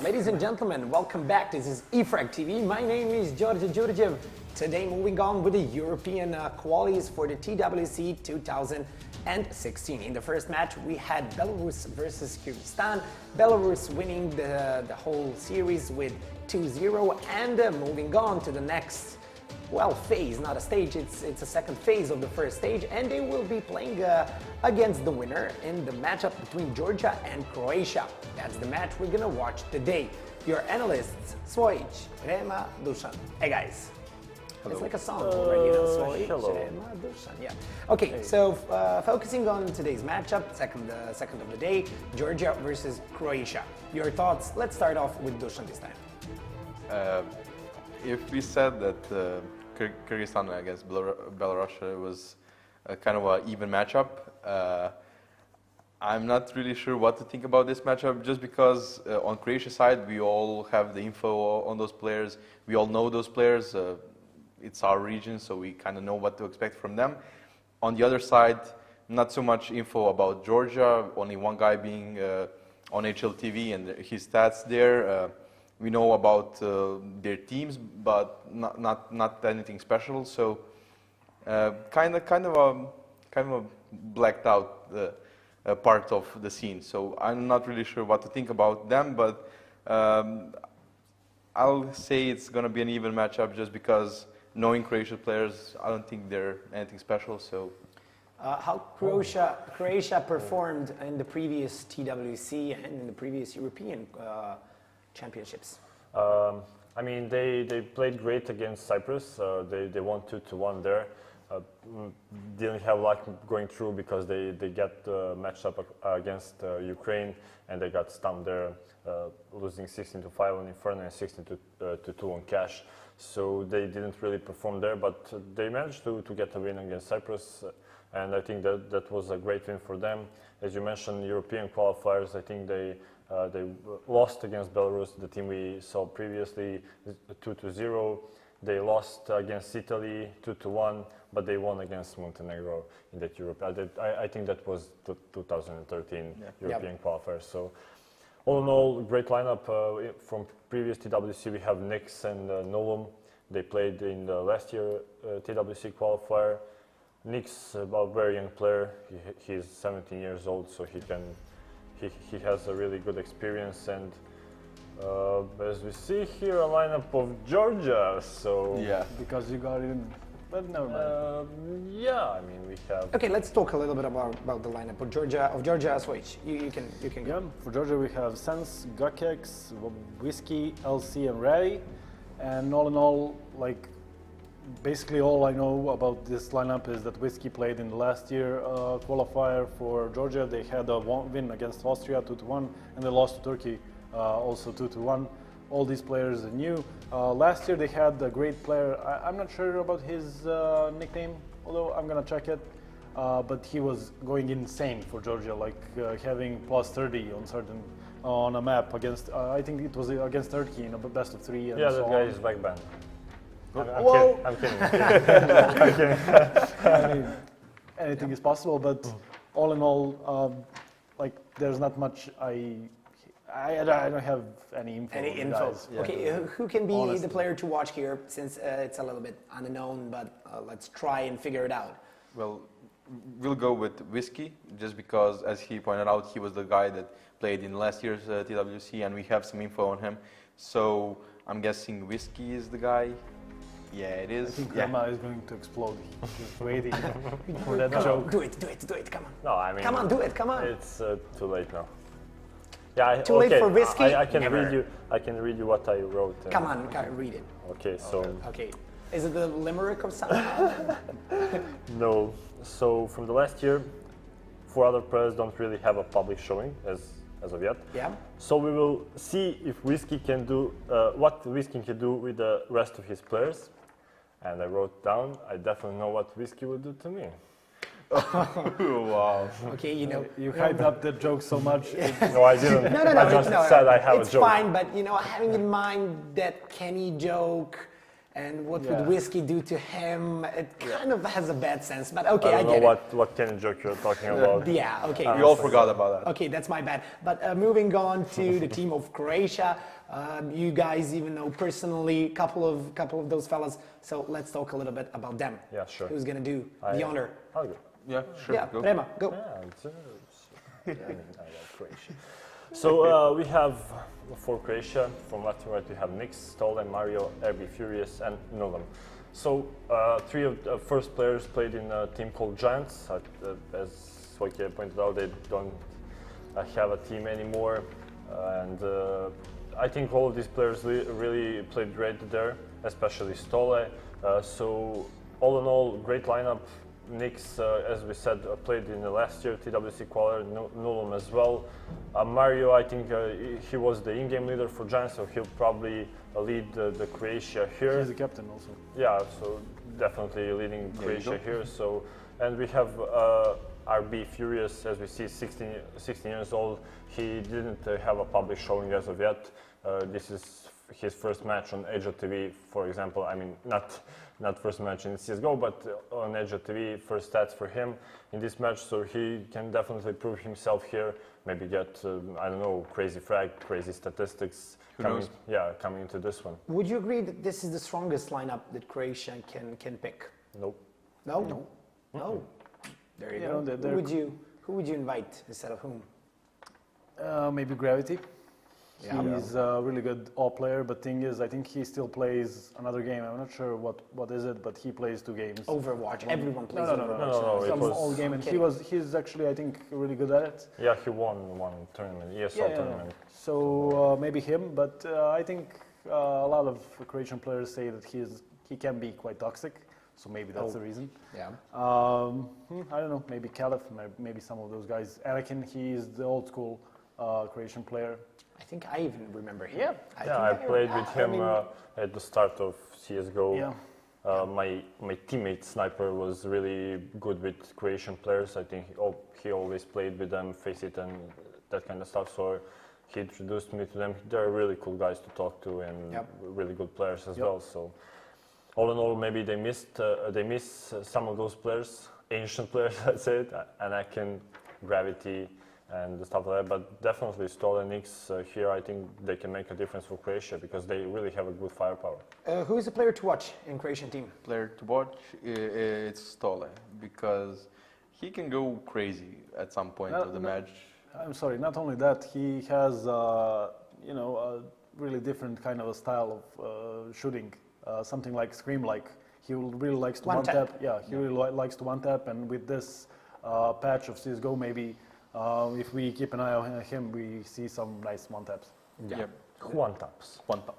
Ladies and gentlemen, welcome back. This is e-frag TV. My name is George Georgiev. Today, moving on with the European qualies for the TWC 2016. In the first match, we had Belarus versus Kyrgyzstan. Belarus winning the whole series with 2-0, and moving on to the next phase, not a stage, it's a second phase of the first stage, and they will be playing against the winner in the matchup between Georgia and Croatia. That's the match we're gonna watch today. Your analysts, Svojic, Rema, Dusan. Hey guys. Hello. It's like a song already, Svojic, Rema, Dusan. Yeah. Okay, hey. So focusing on today's matchup, second of the day, Georgia versus Croatia. Your thoughts? Let's start off with Dusan this time. If we said that Kyrgyzstan against Belarus was kind of an even matchup, I'm not really sure what to think about this matchup, just because on Croatia's side we all have the info on those players, we all know those players, it's our region, so we kind of know what to expect from them. On the other side, not so much info about Georgia, only one guy being on HLTV and his stats there. We know about their teams, but not anything special. So kind of a blacked out part of the scene. So I'm not really sure what to think about them, but I'll say it's going to be an even matchup, just because knowing Croatian players, I don't think they're anything special. So. How Croatia performed in the previous TWC and in the previous European championships? I mean, they played great against Cyprus. They won 2-1 there. Didn't have luck going through because they got matched up against Ukraine, and they got stumped there, losing 16-5 on Inferno and 16-2 on Cash. So they didn't really perform there, but they managed to get a win against Cyprus, and I think that was a great win for them. As you mentioned, European qualifiers, I think they lost against Belarus, the team we saw previously, 2-0. They lost against Italy, 2-1, but they won against Montenegro in that Europe. I think that was the 2013 European qualifier. So, all in all, great lineup from previous TWC. We have Nix and Novum. They played in the last year TWC qualifier. Nix, a very young player. He's 17 years old, so he has a really good experience, and as we see here, a lineup of Georgia. So because you got in, but never mind. Yeah, I mean we have. Okay, let's talk a little bit about the lineup of Georgia. Switch. You can go. Yeah, for Georgia we have Sens, Gakex, Whiskey, LC, and Ray, and all in all, like. Basically, all I know about this lineup is that Whiskey played in the last year qualifier for Georgia. They had a win against Austria, 2-1, and they lost to Turkey, also 2-1. All these players are new. Last year they had a great player. I'm not sure about his nickname, although I'm gonna check it. But he was going insane for Georgia, like having plus 30 on a map against. I think it was against Turkey in a best of 3. And yeah, so that guy is back banned. I'm kidding. I mean, anything is possible, but all in all, like there's not much. I don't have any info. Yeah. Okay, who can be the player to watch here, since it's a little bit unknown, but let's try and figure it out. Well, we'll go with Whiskey, just because, as he pointed out, he was the guy that played in last year's TWC, and we have some info on him. So I'm guessing Whiskey is the guy. Yeah, it is. I think Rema is going to explode. He's waiting for that joke. joke. Do it, come on. No, I mean... Come on, do it, come on. It's too late now. Yeah, too late for Whiskey? I can read you what I wrote. Come on, read it. Okay, so... Okay. Is it the limerick of somehow? No. So, from the last year, 4 other players don't really have a public showing as of yet. Yeah. So we will see if Whiskey can do what Whiskey can do with the rest of his players. And I wrote down, I definitely know what Whiskey would do to me. Wow. Okay, you know. You hyped up the joke so much. No, I didn't. No. I just said I have a joke. It's fine, but having in mind that Kenny joke, And what Yeah. would Whiskey do to him? It kind of has a bad sense, but okay, I I don't get know it. what kind of joke you're talking about. Yeah, okay. We all forgot about that. Okay, that's my bad. But moving on to the team of Croatia, you guys even know personally couple of those fellas. So let's talk a little bit about them. Yeah, sure. Who's gonna do the honor? I'll go. Yeah, sure. Yeah, go. Prema, go. Yeah, I like Croatia. So we have for Croatia, from left to right, we have Nix, Stolen, Mario, Erbi, Furious, and Nulam. So three of the first players played in a team called Giants. As Wojciech pointed out, they don't have a team anymore, and I think all of these players really played great there, especially Stole. So all in all, great lineup. Nix, as we said, played in the last year TWC qualifier, Nulam as well. Mario, I think he was the in-game leader for Giants, so he'll probably lead the Croatia here. He's the captain also. Yeah, so definitely leading Croatia here. So, and we have RB Furious, as we see, 16 years old. He didn't have a public showing as of yet. This is his first match on Edge of TV, for example. I mean, not first match in CSGO, but on Edge of TV, first stats for him in this match. So he can definitely prove himself here. Maybe get, I don't know, crazy frag, crazy statistics. Who knows? Yeah, coming into this one. Would you agree that this is the strongest lineup that Croatia can pick? Nope. No? No. No. There you You go. know, they're Who would you invite instead of whom? Maybe Gravity. Yeah. He's a really good all player, but thing is, I think he still plays another game. I'm not sure what is it, but he plays 2 games. Overwatch. Everyone plays No, Overwatch. No, it Some was- all game, and Okay. he's actually, I think, really good at it. Yeah, he won one tournament, ESL tournament. So maybe him, but I think a lot of Croatian players say that he can be quite toxic. So maybe that's the reason. Yeah. I don't know. Maybe Caliph, maybe some of those guys. Anakin, he's the old school Croatian player. I think I even remember him. Yeah. I played with him mean, at the start of CSGO. Yeah. My teammate Sniper was really good with Croatian players. I think he always played with them, Face It and that kind of stuff. So he introduced me to them. They're really cool guys to talk to and Yep. really good players as well. So all in all, maybe they miss some of those players, ancient players, I'd say, Anakin, Gravity, and the stuff like that. But definitely Stoll and Nix here, I think they can make a difference for Croatia because they really have a good firepower. who is the player to watch in Croatian team? Player to watch, it's Stole, because he can go crazy at some point of the match. I'm sorry. Not only that, he has a really different kind of a style of shooting. Something like Scream-like. He really likes to One one tap. tap. Yeah, he really likes to one tap, and with this patch of CS:GO, maybe if we keep an eye on him, we see some nice one taps. Yep. One taps. One top.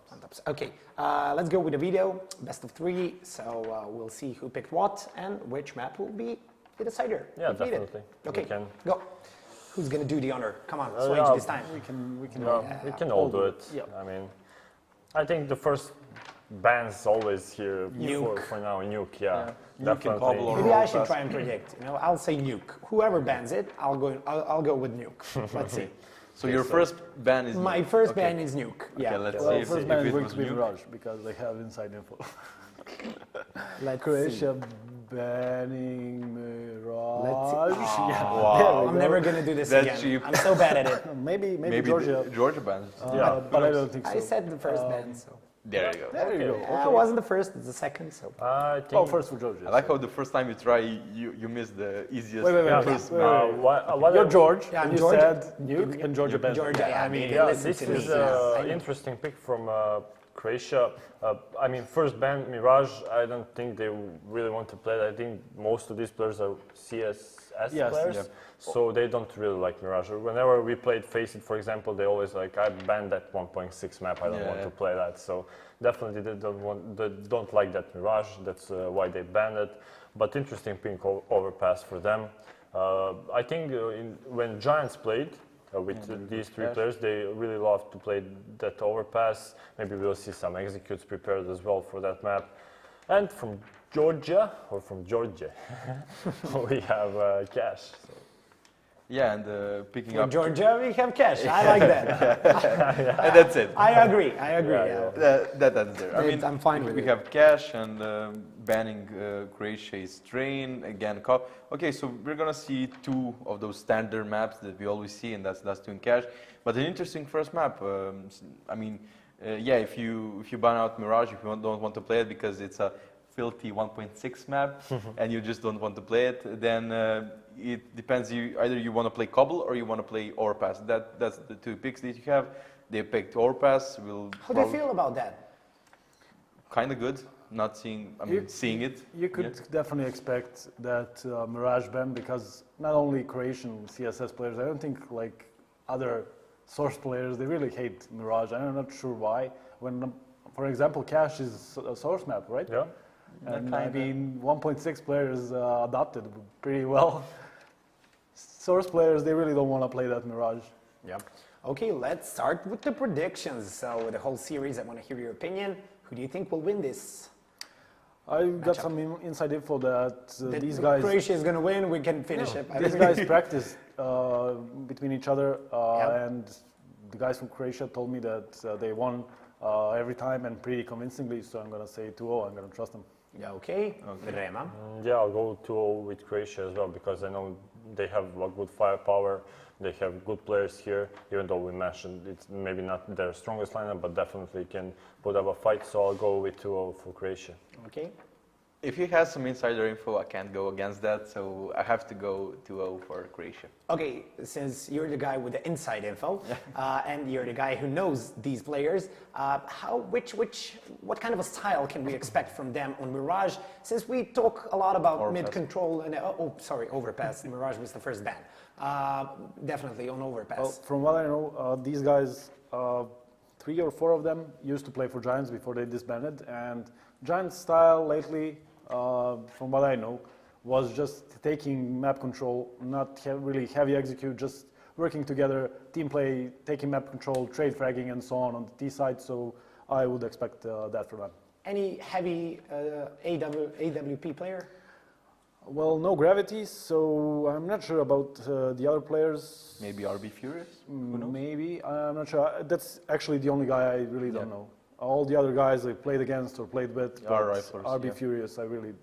Okay, let's go with the video. Best of 3. So we'll see who picked what and which map will be the decider. Yeah, if needed. definitely. Okay, We can- go. Who's gonna do the honor? Come on, Swage yeah, this time. We can. We can all do it. Yeah. I mean, I think the first band's always here Nuke. for now. Nuke, yeah. Nuke and Definitely. Pablo. Maybe I Overpass. should try and predict. I'll say nuke. Whoever bans it, I'll go with nuke. Let's see. So your first ban is My Nuke. first Okay. ban is nuke. Yeah. Okay, let's Well, see if first man is it going was to be Nuke. Mirage because they have inside info. Let's Croatia banning Mirage. Let's see. Yeah, Wow. there we I'm go. never gonna do this That's again. cheap. I'm so bad at it. Maybe Maybe Georgia. Georgia bans. Yeah. But I don't think so. I said the first ban, so. There you go. There you go. I wasn't the first, it's the second, so. I think. Oh, first for Georgia. I like how the first time you try, you miss the easiest. Wait, Yeah, first. what You're George, Yeah, I'm and you Georgia. said Nuke and Georgia banned. Georgia, I mean, yeah, yeah, listen this to me. is Yeah, I an know. interesting pick from Croatia. I mean, first band Mirage. I don't think they really want to play that. I think most of these players are CSS Yes, players, yeah. so they don't really like Mirage. Whenever we played Face It, for example, they always like, I banned that 1.6 map. I don't want Yeah. to play that. So definitely they don't like that Mirage. That's why they banned it. But interesting pick Overpass for them. I think when Giants played. With these 3 players, they really love to play that Overpass. Maybe we'll see some executes prepared as well for that map. And from Georgia, we have Cash. So. Yeah, and picking For up. Georgia, we have cash. I like that. And that's it. I agree. Yeah. That's there. I mean, I'm fine with we it. have cash and banning Croatia is train again. Okay, so we're gonna see two of those standard maps that we always see, and that's two in cash. But an interesting first map. I mean, yeah, if you ban out Mirage, if you don't want to play it because it's a filthy 1.6 map and you just don't want to play it, then it depends. Either you want to play Cobble or you want to play Overpass. That's the two picks that you have. They picked Overpass. How do you feel about that? Kind of good. Not seeing. I mean, seeing it. You could definitely expect that Mirage ban, because not only Croatian CSS players, I don't think like other Source players, they really hate Mirage. I'm not sure why. When, for example, Cash is a Source map, right? Yeah. And I mean, 1.6 players adopted pretty well. Source players, they really don't want to play that Mirage. Yep. Okay, let's start with the predictions. So, with the whole series, I want to hear your opinion. Who do you think will win this? I got some inside info that these guys. Croatia is going to win. We can finish it. These guys practice between each other, Yep. and the guys from Croatia told me that they won every time and pretty convincingly. So I'm gonna say 2-0. I'm gonna trust them. Yeah, okay. Rema. Yeah, I'll go 2-0 with Croatia as well, because I know they have a good firepower. They have good players here, even though we mentioned it's maybe not their strongest lineup, but definitely can put up a fight. So I'll go with 2-0 for Croatia. Okay. If you have some insider info, I can't go against that, so I have to go 2-0 for Croatia. Okay, since you're the guy with the inside info, and you're the guy who knows these players, what kind of a style can we expect from them on Mirage? Since we talk a lot about Overpass. mid-control and Overpass. Mirage was the first ban. Definitely on Overpass. Well, from what I know, these guys, 3 or 4 of them used to play for Giants before they disbanded, and Giants style lately, from what I know, was just taking map control, not really heavy execute, just working together, team play, taking map control, trade fragging and so on the T side, so I would expect that from them. Any heavy AWP player? Well, no Gravity, so I'm not sure about the other players. Maybe RB Furious? Who knows? Maybe, I'm not sure. That's actually the only guy I really don't know. All the other guys I played against or played with, RB Furious, I really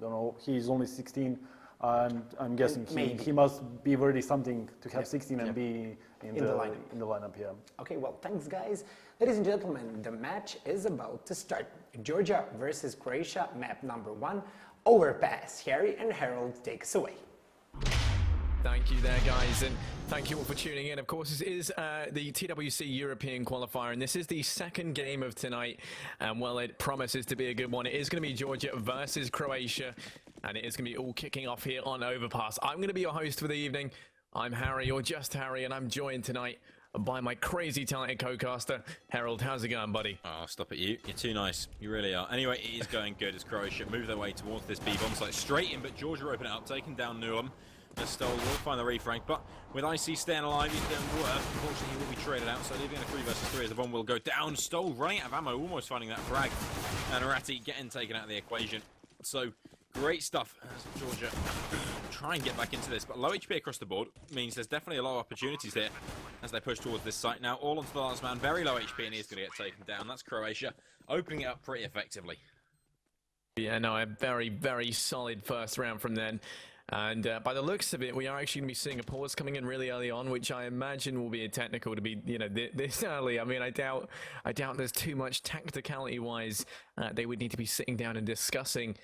don't know. He's only 16, and I'm guessing he must be worthy something to have 16 and be in the lineup. Yeah. Okay, well, thanks, guys. Ladies and gentlemen, the match is about to start. Georgia versus Croatia, map number 1. Overpass. Harry and Harold, take us away. Thank you there, guys, and thank you all for tuning in. Of course, this is the TWC European qualifier, and this is the second game of tonight, and well, it promises to be a good one. It is going to be Georgia versus Croatia, and it is going to be all kicking off here on Overpass. I'm going to be your host for the evening. I'm Harry, or just Harry, and I'm joined tonight by my crazy talented co-caster, Harold. How's it going, buddy? Oh, stop it, you. You're too nice. You really are. Anyway, it is going good as Croatia move their way towards this B-bomb site. Straight in, but Georgia open it up, taking down Newham. Stoll will find the refrank, but with IC staying alive, he's done work. Unfortunately, he will be traded out, so leaving a 3 versus 3 as the bomb will go down. Stoll running out of ammo, almost finding that frag. And Arati getting taken out of the equation. So, great stuff as Georgia try and get back into this, but low HP across the board means there's definitely a lot of opportunities here as they push towards this site. Now, all onto the last man, very low HP, and he's going to get taken down. That's Croatia, opening it up pretty effectively. Yeah, no, a very, very solid first round from then. And by the looks of it, we are actually going to be seeing a pause coming in really early on, which I imagine will be a technical to be, this early. I mean, I doubt there's too much tacticality-wise they would need to be sitting down and discussing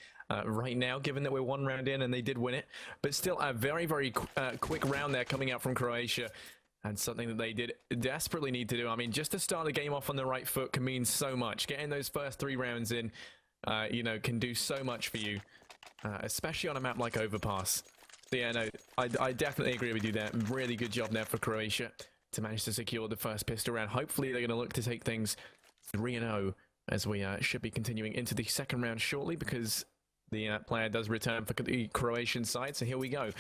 right now, given that we're 1 round in and they did win it. But still, a very, very quick round there coming out from Croatia. And something that they did desperately need to do. I mean, just to start the game off on the right foot can mean so much. Getting those first 3 rounds in, can do so much for you. Especially on a map like Overpass. So yeah, no, I definitely agree with you there. Really good job there for Croatia to manage to secure the first pistol round. Hopefully they're going to look to take things 3-0 as we should be continuing into the second round shortly, because the player does return for the Croatian side. So here we go.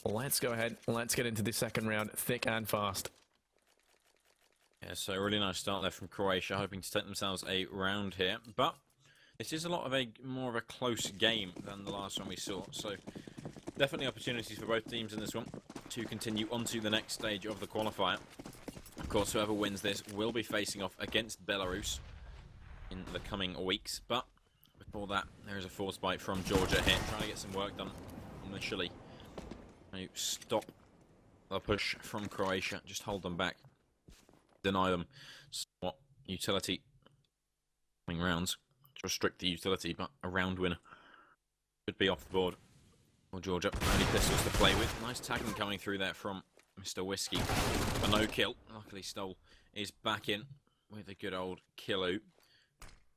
Let's go ahead. Let's get into the second round thick and fast. Yeah, so a really nice start there from Croatia, hoping to take themselves a round here. But this is a lot of more of a close game than the last one we saw, so definitely opportunities for both teams in this one. to continue onto the next stage of the qualifier. Of course, whoever wins this will be facing off against Belarus in the coming weeks. But before that, there is a force bite from Georgia here, trying to get some work done initially. To stop the push from Croatia, just hold them back, deny them somewhat utility coming rounds to restrict the utility, but a round winner should be off the board. Well, Georgia, only pistols to play with. Nice tagging coming through there from Mr. Whiskey. A no kill. Luckily, Stoll is back in with a good old killu.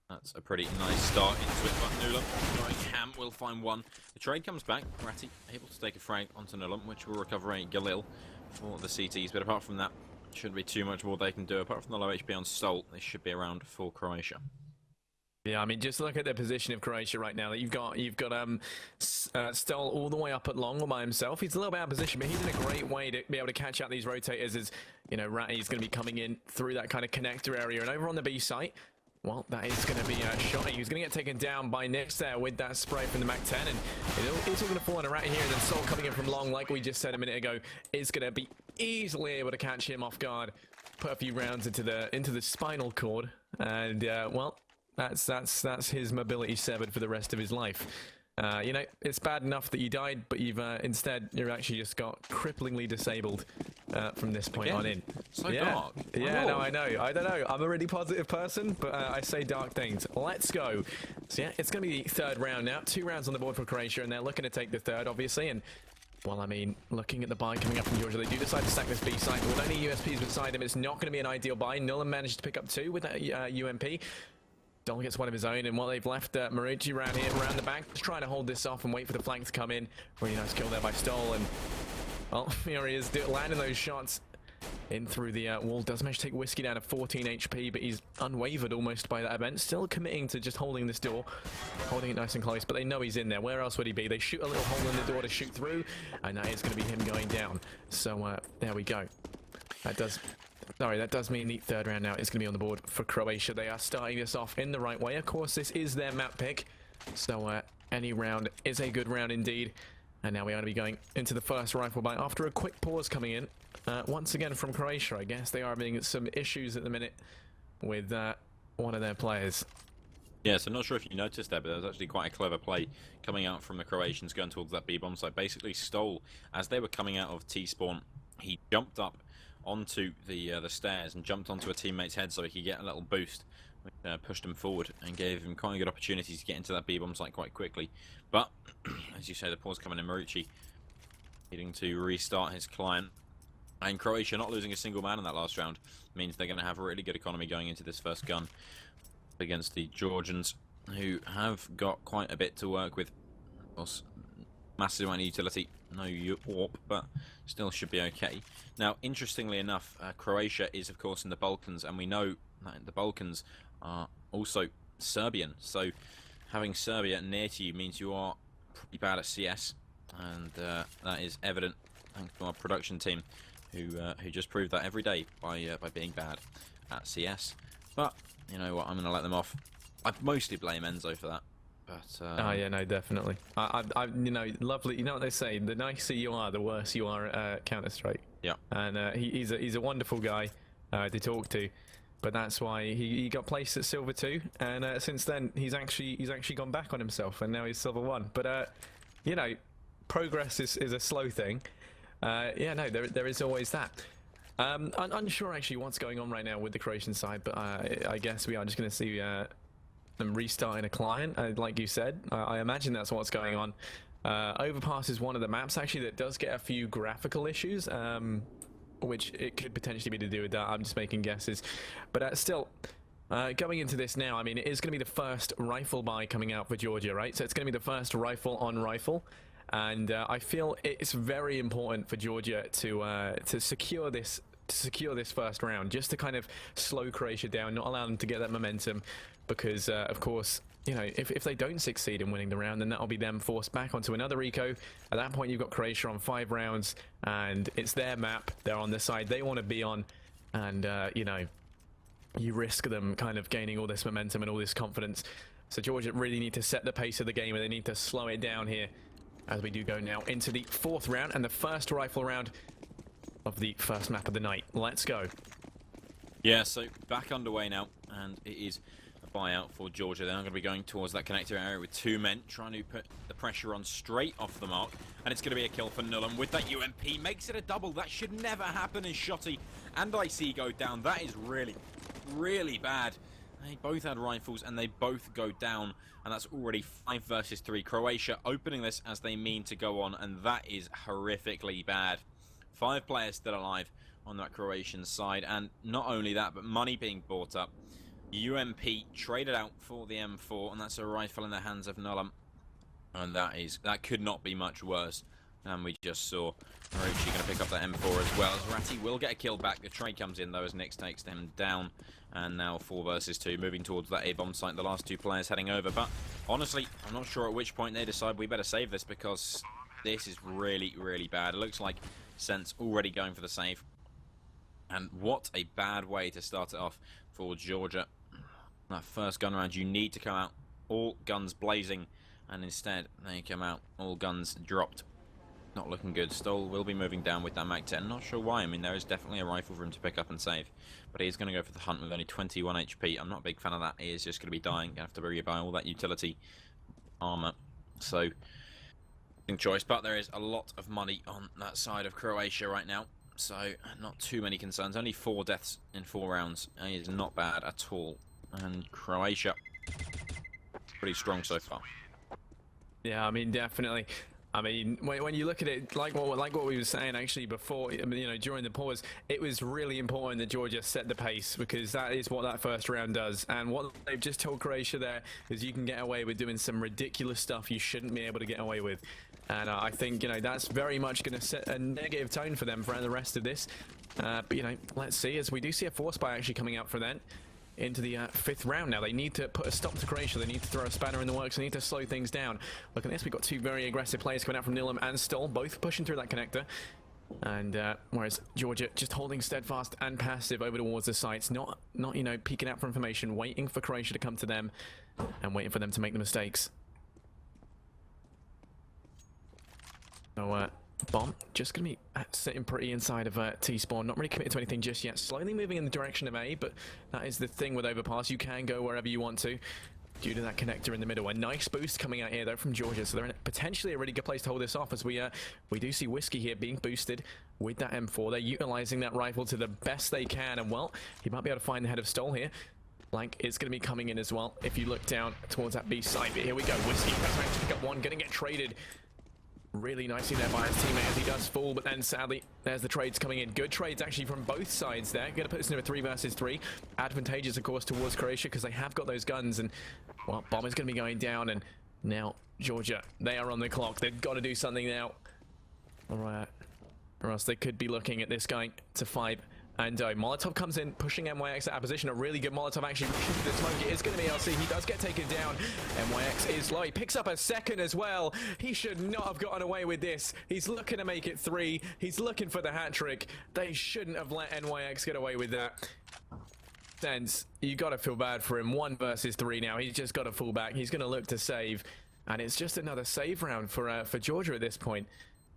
That's a pretty nice start into it, but Nulam going ham will find one. The trade comes back. Ratty able to take a frag onto Nulam, which will recover a Galil for the CTs. But apart from that, shouldn't be too much more they can do. Apart from the low HP on Stoll, they should be around for Croatia. Yeah, I mean, just look at the position of Croatia right now. You've got Stoll all the way up at long all by himself. He's a little bit out of position, but he's in a great way to be able to catch out these rotators as, you know, Ratty's going to be coming in through that kind of connector area. And over on the B site, well, that is going to be a shot. He's going to get taken down by Nix there with that spray from the MAC-10, and it's all going to fall on a Ratty here. And then Stoll coming in from long, like we just said a minute ago, is going to be easily able to catch him off guard, put a few rounds into the spinal cord, and well, that's his mobility severed for the rest of his life. You know, it's bad enough that you died, but you're actually just got cripplingly disabled from this point on in. So yeah. dark. Yeah, no, I know. I don't know. I'm a really positive person, but I say dark things. Let's go. So yeah, it's going to be the third round now. 2 rounds on the board for Croatia, and they're looking to take the third, obviously. And well, I mean, looking at the buy coming up from Georgia, they do decide to stack this B site. With only USPs beside them, it's not going to be an ideal buy. Nulam managed to pick up 2 with that UMP. Dolan gets one of his own, and while they've left Marucci around here, around the back, just trying to hold this off and wait for the flank to come in. Really nice kill there by Stoll, and well, here he is, landing those shots in through the wall. Does manage to take Whiskey down to 14 HP, but he's unwavered almost by that event. Still committing to just holding this door, holding it nice and close, but they know he's in there. Where else would he be? They shoot a little hole in the door to shoot through, and that is going to be him going down. So there we go. That does mean the third round now is going to be on the board for Croatia. They are starting this off in the right way. Of course, this is their map pick, so any round is a good round indeed. And now we are going to be going into the first rifle buy after a quick pause coming in. Once again from Croatia, I guess they are having some issues at the minute with one of their players. Yeah, so not sure if you noticed that, but there was actually quite a clever play coming out from the Croatians going towards that B-bomb site. Basically Stoll, as they were coming out of T-spawn, he jumped up onto the stairs and jumped onto a teammate's head so he could get a little boost, which pushed him forward and gave him quite a good opportunity to get into that B-bomb site quite quickly. But, as you say, the pause coming in, Marucci needing to restart his client. And Croatia not losing a single man in that last round means they're going to have a really good economy going into this first gun against the Georgians, who have got quite a bit to work with. Of course, massive amount of utility, no warp, but still should be okay. Now, interestingly enough, Croatia is, of course, in the Balkans, and we know that the Balkans are also Serbian. So, having Serbia near to you means you are pretty bad at CS, and that is evident thanks to our production team, who just proved that every day by being bad at CS. But you know what? I'm going to let them off. I mostly blame Enzo for that. But, oh yeah, no, definitely. I you know, lovely. You know what they say: the nicer you are, the worse you are at Counter-Strike. Yeah. And he's a wonderful guy to talk to, but that's why he got placed at Silver 2, and since then he's actually gone back on himself, and now he's Silver 1. But you know, progress is a slow thing. Yeah, no, there is always that. I'm unsure actually what's going on right now with the Croatian side, but I guess we are just going to see them restarting a client, like you said. I imagine that's what's going on. Overpass is one of the maps actually that does get a few graphical issues, which it could potentially be to do with that. I'm just making guesses, but still. Going into this now, I mean, it is going to be the first rifle buy coming out for Georgia, right? So it's going to be the first rifle on rifle. And I feel it's very important for Georgia to secure this first round, just to kind of slow Croatia down, not allow them to get that momentum, because of course, you know, if they don't succeed in winning the round, then that'll be them forced back onto another eco. At that point, you've got Croatia on 5 rounds, and it's their map. They're on the side they want to be on, and you know, you risk them kind of gaining all this momentum and all this confidence. So Georgia really need to set the pace of the game, and they need to slow it down here. as we do go now into the 4th round and the first rifle round of the first map of the night. Let's go. Yeah, so back underway now, and it is a buyout for Georgia. They're going to be going towards that connector area with 2 men, trying to put the pressure on straight off the mark, and it's going to be a kill for Nullum with that UMP. Makes it a double. That should never happen as Shotty and IC go down. That is really, really bad. They both had rifles, and they both go down, and that's already 5 versus 3. Croatia opening this as they mean to go on, and that is horrifically bad. 5 players still alive on that Croatian side, and not only that, but money being bought up. UMP traded out for the M4, and that's a rifle in the hands of Nullum, and that could not be much worse than we just saw. Marucci going to pick up that M4 as well, as Ratty will get a kill back. The trade comes in though as Nix takes them down, and now 4 versus 2, moving towards that A-bomb site. The last 2 players heading over, but honestly, I'm not sure at which point they decide we better save this, because this is really, really bad. It looks like Sense already going for the save. And what a bad way to start it off for Georgia. That first gun round, you need to come out all guns blazing, and instead they come out all guns dropped. Not looking good. Stoll will be moving down with that Mag-10. Not sure why. I mean, there is definitely a rifle for him to pick up and save, but he's going to go for the hunt with only 21 HP. I'm not a big fan of that. He is just going to be dying. Going to have to rebuy all that utility armor. So, choice, but there is a lot of money on that side of Croatia right now. So, not too many concerns. Only 4 deaths in 4 rounds. It is not bad at all. And Croatia, pretty strong so far. Yeah, I mean, definitely. I mean, when you look at it, like what we were saying actually before, I mean, you know, during the pause, it was really important that Georgia set the pace, because that is what that first round does. And what they've just told Croatia there is you can get away with doing some ridiculous stuff you shouldn't be able to get away with. And I think, you know, that's very much going to set a negative tone for them for the rest of this. But, you know, let's see, as we do see a force buy actually coming up for them into the 5th round now. They need to put a stop to Croatia. They need to throw a spanner in the works. They need to slow things down. Look at this. We've got 2 very aggressive players coming out from Nullum and Stoll, both pushing through that connector. And whereas Georgia just holding steadfast and passive over towards the sites, not you know, peeking out for information, waiting for Croatia to come to them and waiting for them to make the mistakes. So Bomb just going to be sitting pretty inside of T-spawn, not really committed to anything just yet, slowly moving in the direction of A, but that is the thing with Overpass, you can go wherever you want to due to that connector in the middle. A nice boost coming out here though from Georgia, so they're in potentially a really good place to hold this off, as we do see Whiskey here being boosted with that M4. They're utilizing that rifle to the best they can, and well, he might be able to find the head of Stoll here. Blank is going to be coming in as well if you look down towards that B side. But here we go, Whiskey has managed to pick up one, going to get traded really nicely there by his teammate as he does fall, but then sadly there's the trades coming in. Good trades actually from both sides there. Going to put us into a 3 versus 3. Advantageous of course towards Croatia because they have got those guns, and well, Bomb is going to be going down, and now Georgia, they are on the clock. They've got to do something now, alright, or else they could be looking at this going to 5. And Molotov comes in, pushing NYX out of position. A really good Molotov actually pushing through the smoke. It is going to be LC. He does get taken down. NYX is low. He picks up a second as well. He should not have gotten away with this. He's looking to make it 3. He's looking for the hat trick. They shouldn't have let NYX get away with that. Sense, you got to feel bad for him. 1 versus 3 now. He's just got to fall back. He's going to look to save. And it's just another save round for Georgia at this point.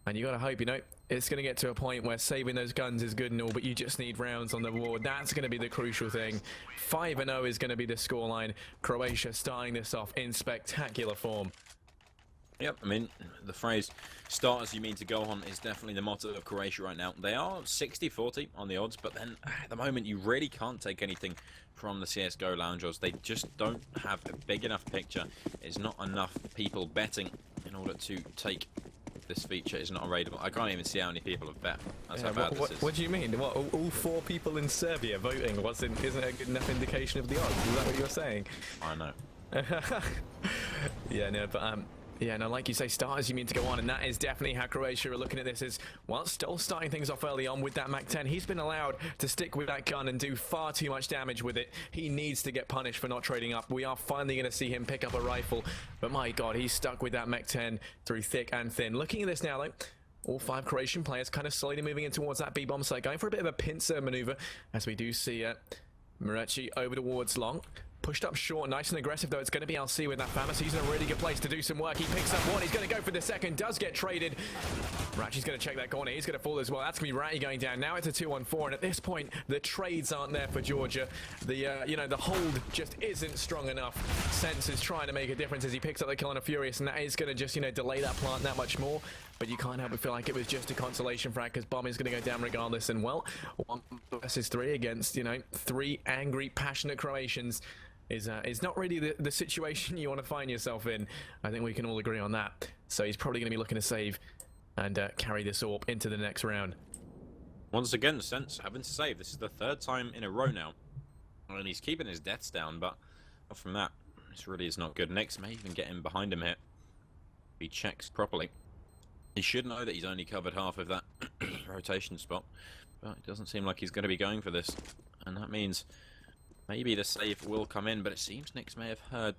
And you got to hope, you know, it's going to get to a point where saving those guns is good and all, but you just need rounds on the board. That's going to be the crucial thing. 5-0 is going to be the scoreline. Croatia starting this off in spectacular form. Yep, I mean, the phrase start as you mean to go on is definitely the motto of Croatia right now. They are 60-40 on the odds, but then at the moment you really can't take anything from the CSGO loungers. They just don't have a big enough picture. There's not enough people betting in order to take this feature. Is not raidable. I can't even see how many people have bet. That's how bad this is. What do you mean? What, all 4 people in Serbia voting isn't a good enough indication of the odds? Is that what you're saying? I know. Yeah, no, but yeah, no, like you say, starters you mean to go on, and that is definitely how Croatia are looking at this. Is well, still starting things off early on with that Mag-10. He's been allowed to stick with that gun and do far too much damage with it. He needs to get punished for not trading up. We are finally going to see him pick up a rifle, but my god, he's stuck with that Mag-10 through thick and thin. Looking at this now, though, all 5 Croatian players kind of slowly moving in towards that B-bomb site, going for a bit of a pincer maneuver, as we do see Murachi over towards long. Pushed up short, nice and aggressive though. It's going to be LC with that Famas. He's in a really good place to do some work. He picks up one. He's going to go for the second. Does get traded. Ratchy's going to check that corner. He's going to fall as well. That's going to be Ratty going down. Now it's a 2-on-4, and at this point, the trades aren't there for Georgia. The you know, the hold just isn't strong enough. Sense is trying to make a difference as he picks up the kill on a Furious, and that is going to just, you know, delay that plant that much more. But you can't help but feel like it was just a consolation frag, because Bomb is going to go down regardless. And well, 1 versus 3 against, you know, 3 angry, passionate Croatians is not really the situation you want to find yourself in. I think we can all agree on that. So he's probably going to be looking to save and carry this AWP into the next round. Once again, Sense having to save. This is the 3rd time in a row now. And he's keeping his deaths down, but apart from that, this really is not good. Next may even get him behind him here. If he checks properly. He should know that he's only covered half of that rotation spot, but it doesn't seem like he's going to be going for this. And that means maybe the save will come in, but it seems Nix may have heard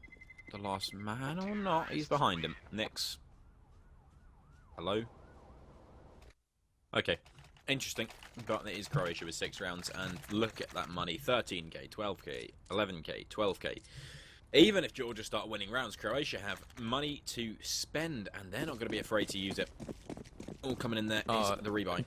the last man or not. He's behind him. Nix. Hello? Okay. Interesting. But it is Croatia with 6 rounds, and look at that money. 13k, 12k, 11k, 12k. Even if Georgia start winning rounds, Croatia have money to spend, and they're not going to be afraid to use it. All coming in there is the rebuy.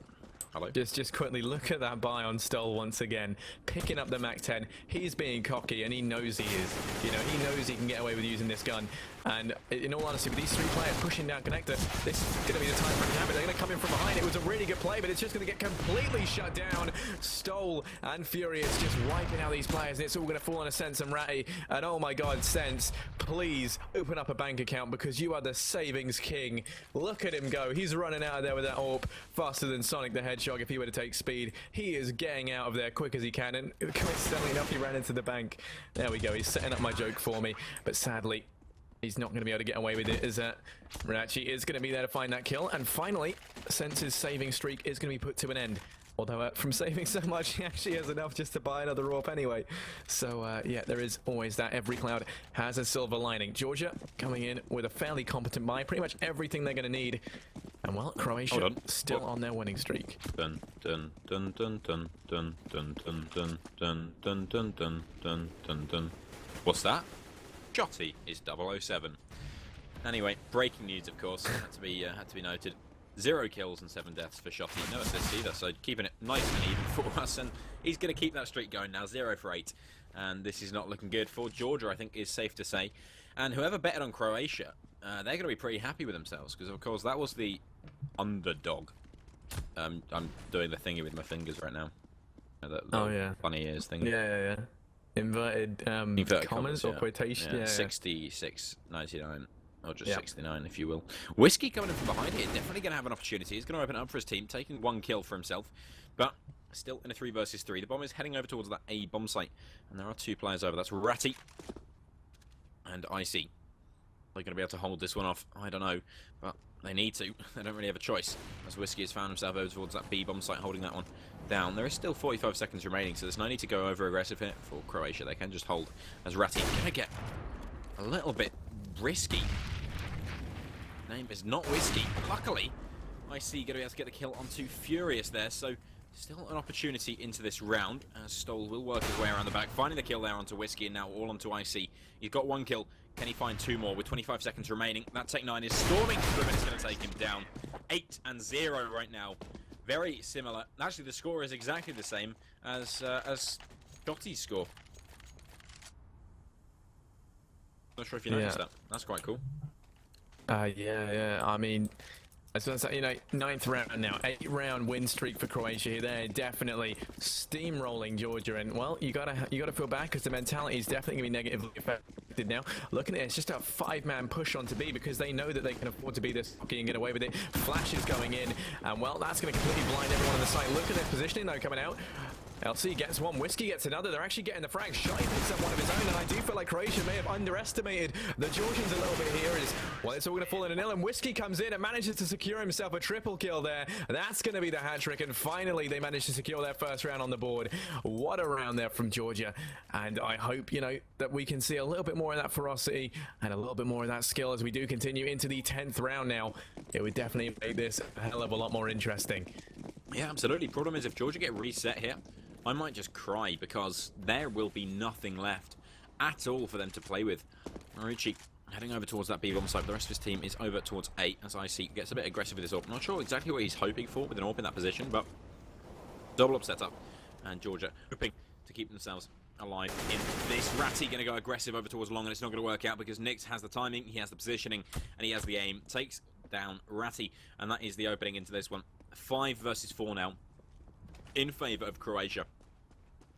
Hello. Just quickly look at that buy on Stoll once again, picking up the Mac 10. He's being cocky, and he knows he is. You know, he knows he can get away with using this gun. And in all honesty, with these 3 players pushing down connector, this is going to be the time for him to have it. They're going to come in from behind. It was a really good play, but it's just going to get completely shut down. Stoll and Furious just wiping out these players, and it's all going to fall on a Sense and Ratty. And oh my God, Sense, please open up a bank account, because you are the savings king. Look at him go. He's running out of there with that AWP faster than Sonic the Hedgehog if he were to take speed. He is getting out of there quick as he can, and coincidentally enough, he ran into the bank. There we go. He's setting up my joke for me, but sadly, he's not going to be able to get away with it, as Ratchy is going to be there to find that kill. And finally, Sense's saving streak is going to be put to an end. Although from saving so much, he actually has enough just to buy another AWP anyway. So yeah, there is always that. Every cloud has a silver lining. Georgia coming in with a fairly competent buy, pretty much everything they're going to need. And well, Croatia still on their winning streak. Dun dun dun dun dun dun dun dun dun dun dun dun dun dun dun dun. What's that? Jotty is 007. Anyway, breaking news, of course, had to be noted. 0 kills and 7 deaths for Shotty. No assists either, so keeping it nice and even for us. And he's going to keep that streak going now, 0 for 8. And this is not looking good for Georgia, I think, is safe to say. And whoever betted on Croatia, they're going to be pretty happy with themselves, because, of course, that was the underdog. I'm doing the thingy with my fingers right now. The funny ears thing. Yeah. Inverted commas or quotation. Yeah. 66.99. Or just 69, if you will. Whiskey coming in from behind here, definitely going to have an opportunity. He's going to open it up for his team, taking 1 kill for himself. But still in a 3 versus 3. The bomb is heading over towards that A bomb site. And there are 2 players over. That's Ratty and Icy. Are they going to be able to hold this one off? I don't know. But they need to. They don't really have a choice. As Whiskey has found himself over towards that B bomb site, holding that one down. There is still 45 seconds remaining, so there's no need to go over aggressive here for Croatia. They can just hold, as Ratty going to get a little bit risky. Name is not Whiskey. Luckily, Icy going to be able to get the kill onto Furious there, so still an opportunity into this round, as Stoll will work his way around the back, finding the kill there onto Whiskey, and now all onto Icy. He's got 1 kill. Can he find 2 more with 25 seconds remaining? That Tech 9 is storming through, and it's going to take him down. 8-0 right now. Very similar. Actually, the score is exactly the same as Shotty's score. Not sure if you noticed that. That's quite cool. Yeah. I mean, I was going to say, you know, 9th round now, 8-round win streak for Croatia here. They're definitely steamrolling Georgia, and well, you gotta feel bad, because the mentality is definitely gonna be negatively affected now. Look at it, it's just a 5-man push onto B, because they know that they can afford to be this cocky and get away with it. Flash is going in, and well, that's gonna completely blind everyone on the site. Look at their positioning though coming out. LC gets 1, Whiskey gets another. They're actually getting the frag. Shy picks up one of his own, and I do feel like Croatia may have underestimated the Georgians a little bit here. Well, it's all going to fall in a nil, and Whiskey comes in and manages to secure himself a triple kill there. That's going to be the hat trick, and finally they managed to secure their first round on the board. What a round there from Georgia, and I hope, you know, that we can see a little bit more of that ferocity and a little bit more of that skill as we do continue into the 10th round now. It would definitely make this a hell of a lot more interesting. Yeah, absolutely. Problem is, if Georgia get reset here, I might just cry, because there will be nothing left at all for them to play with. Marucci heading over towards that B bomb site. The rest of his team is over towards 8 as IC gets a bit aggressive with his AWP. I'm not sure exactly what he's hoping for with an AWP in that position, but double up setup. And Georgia hoping to keep themselves alive in this. Ratty going to go aggressive over towards long, and it's not going to work out because Nix has the timing, he has the positioning, and he has the aim. Takes down Ratty, and that is the opening into this one. 5 versus 4 now in favour of Croatia.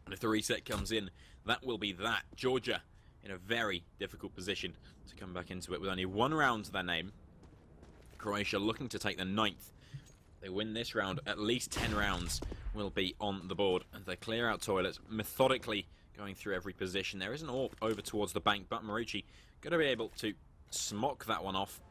And if the reset comes in, that will be that. Georgia in a very difficult position to come back into it with only 1 round to their name. Croatia looking to take the 9th. They win this round, at least 10 rounds will be on the board. And they clear out toilets, methodically going through every position. There is an AWP over towards the bank, but Marucci going to be able to smock that one off.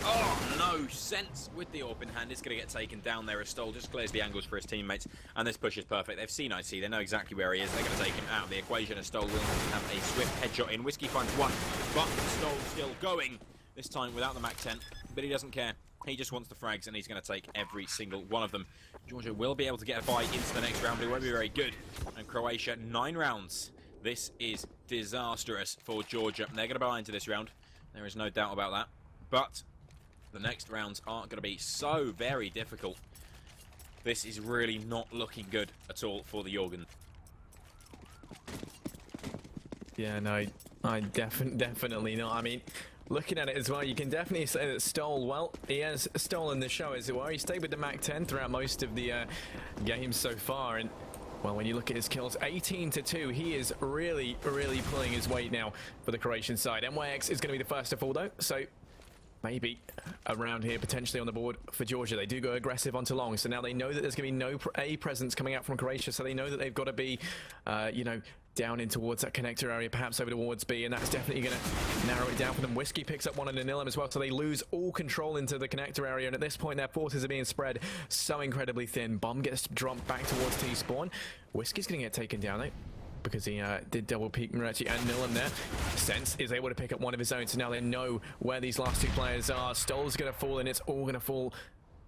Oh, no sense with the AWP in hand. It's going to get taken down there as Stoll just clears the angles for his teammates. And this push is perfect. They've seen IC. They know exactly where he is. They're going to take him out of the equation as Stoll will have a swift headshot in. Whiskey finds one, but Stoll still going. This time without the MAC-10, but he doesn't care. He just wants the frags, and he's going to take every single one of them. Georgia will be able to get a bye into the next round, but it won't be very good. And Croatia, 9 rounds. This is disastrous for Georgia. They're going to buy into this round. There is no doubt about that. But the next rounds are going to be so very difficult. This is really not looking good at all for the Jorgen. Yeah, no, I definitely not. I mean, looking at it as well, you can definitely say that Stoll, well, he has stolen the show, as it were. He stayed with the MAC-10 throughout most of the games so far, and well, when you look at his kills, 18-2, he is really pulling his weight now for the Croatian side. MYX is going to be the first to fall, though, so maybe around here, potentially on the board for Georgia. They do go aggressive onto long, so now they know that there's going to be no A presence coming out from Croatia, so they know that they've got to be, you know, down in towards that connector area, perhaps over towards B, and that's definitely going to narrow it down for them. Whiskey picks up one on the Nilum as well, so they lose all control into the connector area, and at this point their forces are being spread so incredibly thin. Bomb gets dropped back towards T-spawn. Whiskey's going to get taken down, though, because he did double peek Merachi and Nilum there. Sense is able to pick up one of his own, so now they know where these last 2 players are. Stoll's going to fall, and it's all going to fall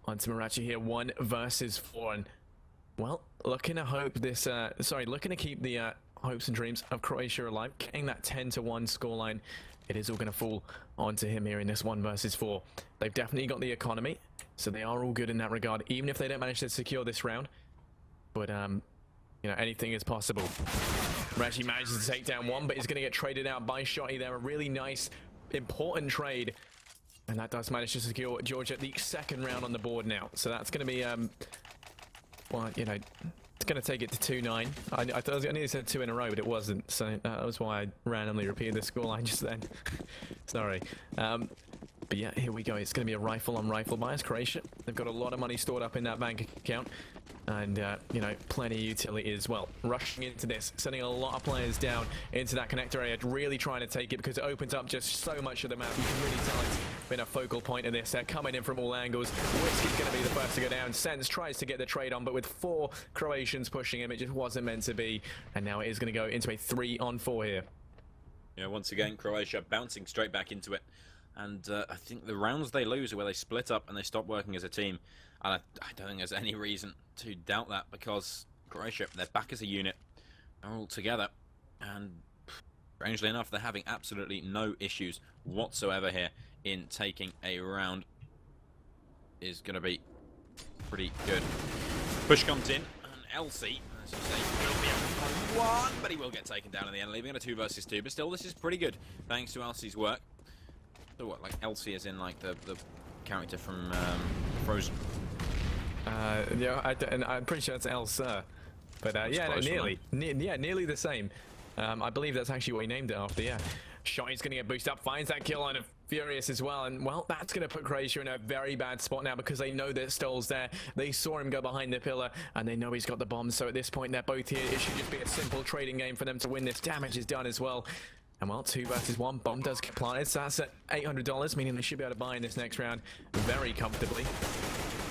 onto Merachi here, 1 versus 4. And, well, looking to hope this, looking to keep the hopes and dreams of Croatia alive, getting that 10-1 scoreline. It is all going to fall onto him here in this 1 versus 4. They've definitely got the economy, so they are all good in that regard, even if they don't manage to secure this round. But, you know, anything is possible. Rashi manages to take down one, but he's going to get traded out by Shotty there. A really nice, important trade. And that does manage to secure Georgia the 2nd round on the board now. So that's going to be, well, you know, it's going to take it to 2-9. I nearly said 2 in a row, but it wasn't. So that was why I randomly repeated the scoreline just then. Sorry. But yeah, here we go. It's going to be a rifle on rifle bias. Croatia, they've got a lot of money stored up in that bank account. And, you know, plenty of utility as well. Rushing into this, sending a lot of players down into that connector area, really trying to take it because it opens up just so much of the map. You can really tell it's been a focal point of this. They're coming in from all angles. Whiskey's going to be the first to go down. Sense tries to get the trade on, but with 4 Croatians pushing him, it just wasn't meant to be. And now it is going to go into a 3-on-4 here. Yeah, once again, Croatia bouncing straight back into it. And I think the rounds they lose are where they split up and they stop working as a team. And I don't think there's any reason to doubt that because Croatia, they're back as a unit. They're all together. And strangely enough, they're having absolutely no issues whatsoever here in taking a round. Is going to be pretty good. Push comes in, and Elsie, as you say, will be able to find one, but he will get taken down in the end, leaving it a 2 versus 2. But still, this is pretty good, thanks to Elsie's work. So what, like Elsie is in like the character from Frozen? Yeah, I'm pretty sure it's Elsa. But yeah, no, nearly. Nearly the same. I believe that's actually what he named it after, yeah. Shotty's going to get boosted up, finds that kill on a Furious as well, and well, that's going to put Croatia in a very bad spot now because they know that Stoll's there. They saw him go behind the pillar, and they know he's got the bomb, so at this point they're both here. It should just be a simple trading game for them to win this. Damage is done as well. And well, 2 versus 1, bomb does get planted, so that's at $800, meaning they should be able to buy in this next round very comfortably.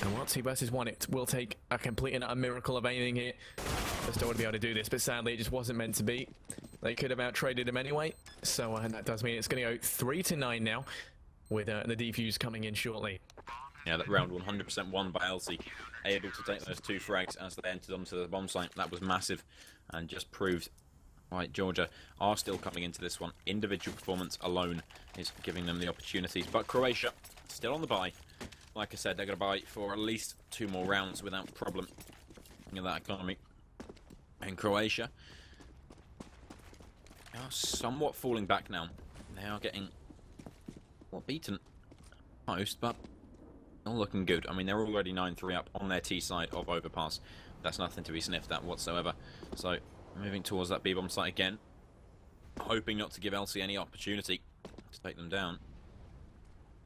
And well, 2 versus 1, it will take a complete and utter miracle of aiming here for Stoll to be able to do this, but sadly it just wasn't meant to be. They could have out-traded him anyway, so that does mean it's going to go 3-9 now, with the defuse coming in shortly. Yeah, that round 100% won by Elsie, able to take those 2 frags as they entered onto the bomb site. That was massive, and just proved Right, Georgia are still coming into this one. Individual performance alone is giving them the opportunities. But Croatia, still on the bye. Like I said, they're going to buy for at least 2 more rounds without problem in that economy. And Croatia are somewhat falling back now. They are getting, well, beaten most, but not looking good. I mean, they're already 9-3 up on their T side of Overpass. That's nothing to be sniffed at whatsoever. So, moving towards that B-bomb site again. Hoping not to give LC any opportunity to take them down.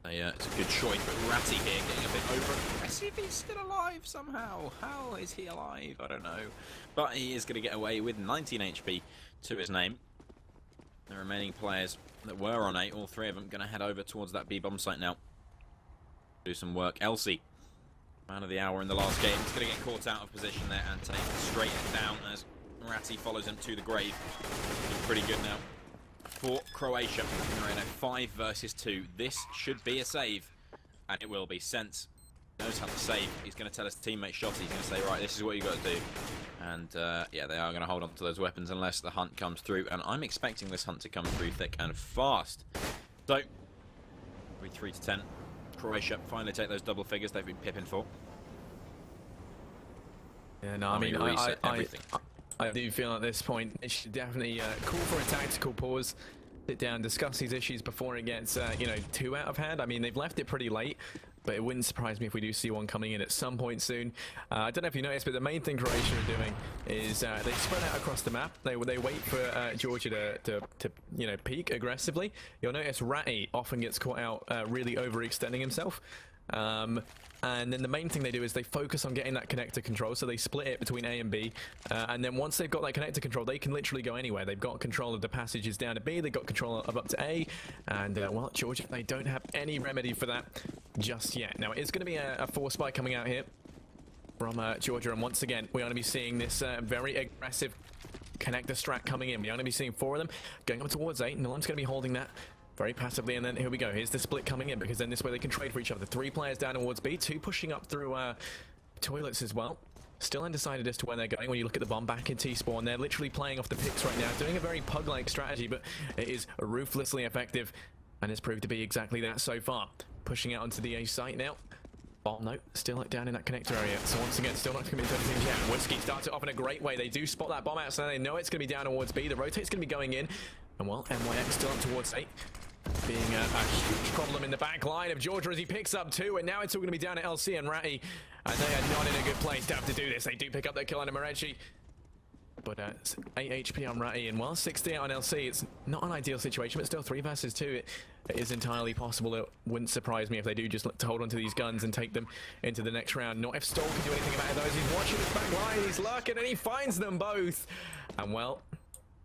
It's a good choice, but Ratty here getting a bit over-aggressive. He's still alive somehow. How is he alive? I don't know. But he is going to get away with 19 HP to his name. The remaining players that were on 8, all 3 of them, going to head over towards that B-bomb site now. Do some work. Elsie, man of the hour in the last game, is going to get caught out of position there and take straight down as Ratty follows him to the grave. Looking pretty good now for Croatia. They're in a 5 versus 2. This should be a save, and it will be. Sense knows how to save. He's going to tell his teammate Shotty. He's going to say, right, this is what you got to do. And yeah, they are going to hold on to those weapons unless the hunt comes through. And I'm expecting this hunt to come through thick and fast. So, 3-10. Croatia finally take those double figures they've been pipping for. Yeah, no, I mean, I do feel at this point it should definitely call for a tactical pause, sit down, discuss these issues before it gets, you know, too out of hand. I mean, they've left it pretty late, but it wouldn't surprise me if we do see one coming in at some point soon. I don't know if you noticed, but the main thing Croatia are doing is they spread out across the map. They wait for Georgia to you know, peak aggressively. You'll notice Ratty often gets caught out really overextending himself. And then the main thing they do is they focus on getting that connector control, so they split it between A and B, and then once they've got that connector control, they can literally go anywhere. They've got control of the passages down to B, they've got control of up to A, and well, Georgia, they don't have any remedy for that just yet. Now, it is going to be a force spike coming out here from Georgia, and once again, we're going to be seeing this very aggressive connector strat coming in. We're going to be seeing 4 of them going up towards A. No one's going to be holding that very passively, and then here we go. Here's the split coming in, because then this way they can trade for each other. 3 players down towards B, 2 pushing up through toilets as well. Still undecided as to where they're going. When you look at the bomb back in T-spawn, they're literally playing off the picks right now, doing a very pug-like strategy, but it is ruthlessly effective, and it's proved to be exactly that so far. Pushing out onto the A site now. Bomb, no, still down in that connector area. So once again, still not going to be doing anything yet. Whiskey starts it off in a great way. They do spot that bomb out, so they know it's going to be down towards B. The rotate's going to be going in, and well, NYX still up towards A. Being a huge problem in the back line of Georgia as he picks up 2, and now it's all going to be down to LC and Ratty, and they are not in a good place to have to do this. They do pick up their kill on Moretti, but 8 HP on Ratty, and while 68 on LC, it's not an ideal situation, but still 3 versus 2, it is entirely possible. It wouldn't surprise me if they do just look to hold onto these guns and take them into the next round. Not if Stoll can do anything about those. He's watching his back line, he's lurking, and he finds them both, and well,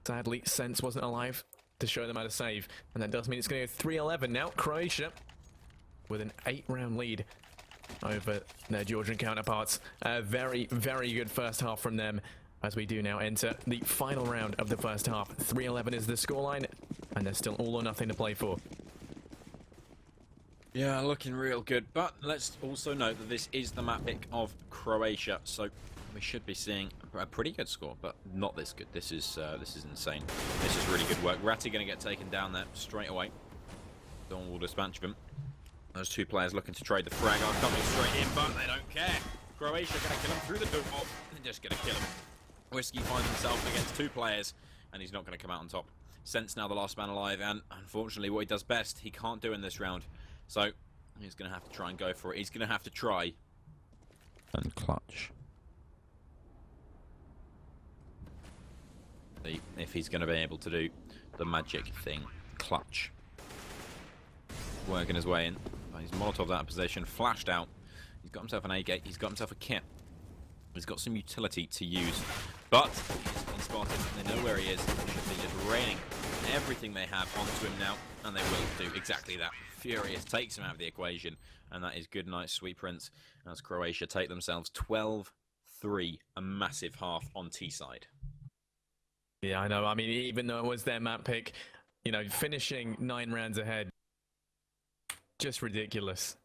sadly, Sense wasn't alive to show them how to save, and that does mean it's going to go 3-11 now. Croatia with an 8-round lead over their Georgian counterparts. A very, very good first half from them, as we do now enter the final round of the first half. 3-11 is the scoreline, and there's still all or nothing to play for. Yeah, looking real good, but let's also note that this is the map pick of Croatia, so we should be seeing a pretty good score, but not this good. This is insane. This is really good work. Ratty going to get taken down there straight away. Dawn will dispatch of him. Those 2 players looking to trade the frag are coming straight in, but they don't care. Croatia going to kill him through the door. They're just going to kill him. Whiskey finds himself against 2 players, and he's not going to come out on top. Sense now the last man alive, and unfortunately what he does best, he can't do in this round. So he's going to have to try and go for it. He's going to have to try and clutch. See if he's going to be able to do the magic thing. Clutch. Working his way in. He's Molotov'd out of position, flashed out. He's got himself an A-gate, he's got himself a kit. He's got some utility to use. But he's been spotted, they know where he is. It should be just raining everything they have onto him now, and they will do exactly that. Furious takes him out of the equation, and that is good night, sweet prince, as Croatia take themselves 12-3, a massive half on T-side. Yeah, I know. I mean, even though it was their map pick, you know, finishing 9 rounds ahead, just ridiculous.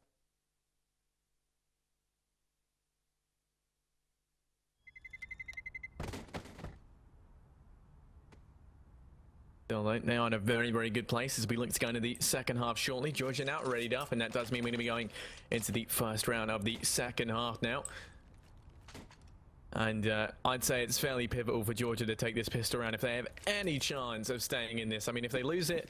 They are in a very, very good place as we look to go into the second half shortly. Georgia now readied up, and that does mean we're going to be going into the first round of the second half now. And I'd say it's fairly pivotal for Georgia to take this pistol round if they have any chance of staying in this. I mean, if they lose it,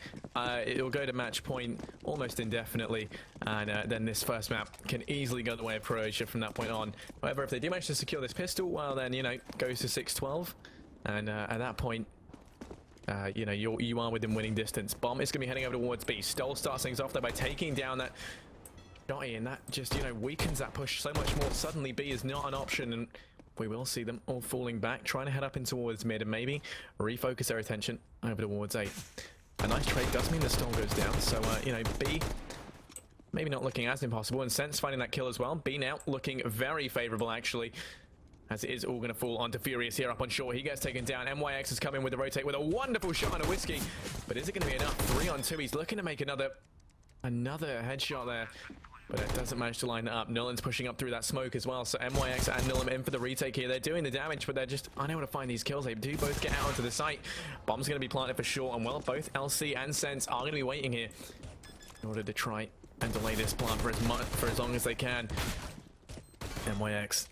it'll go to match point almost indefinitely, and then this first map can easily go the way of Croatia from that point on. However, if they do manage to secure this pistol, well then, you know, goes to 6-12, and at that point, you know, you are within winning distance. Bomb is going to be heading over towards B. Stoll starts things off there by taking down that Dotty, and that just, you know, weakens that push so much more. Suddenly B is not an option, and we will see them all falling back, trying to head up in towards mid and maybe refocus their attention over towards A. A nice trade does mean the Stoll goes down, so, you know, B maybe not looking as impossible, and Sense finding that kill as well. B now looking very favorable, actually, as it is all going to fall onto Furious here up on shore. He gets taken down. MYX has come in with the rotate with a wonderful shot on a Whiskey, but is it going to be enough? 3 on 2. He's looking to make another headshot there, but it doesn't manage to line that up. Nulan's pushing up through that smoke as well, so MYX and Nulan in for the retake here. They're doing the damage, but they're just unable to find these kills. They do both get out onto the site. Bomb's going to be planted for sure, and well, both LC and Sense are going to be waiting here in order to try and delay this plant for as long as they can. MYX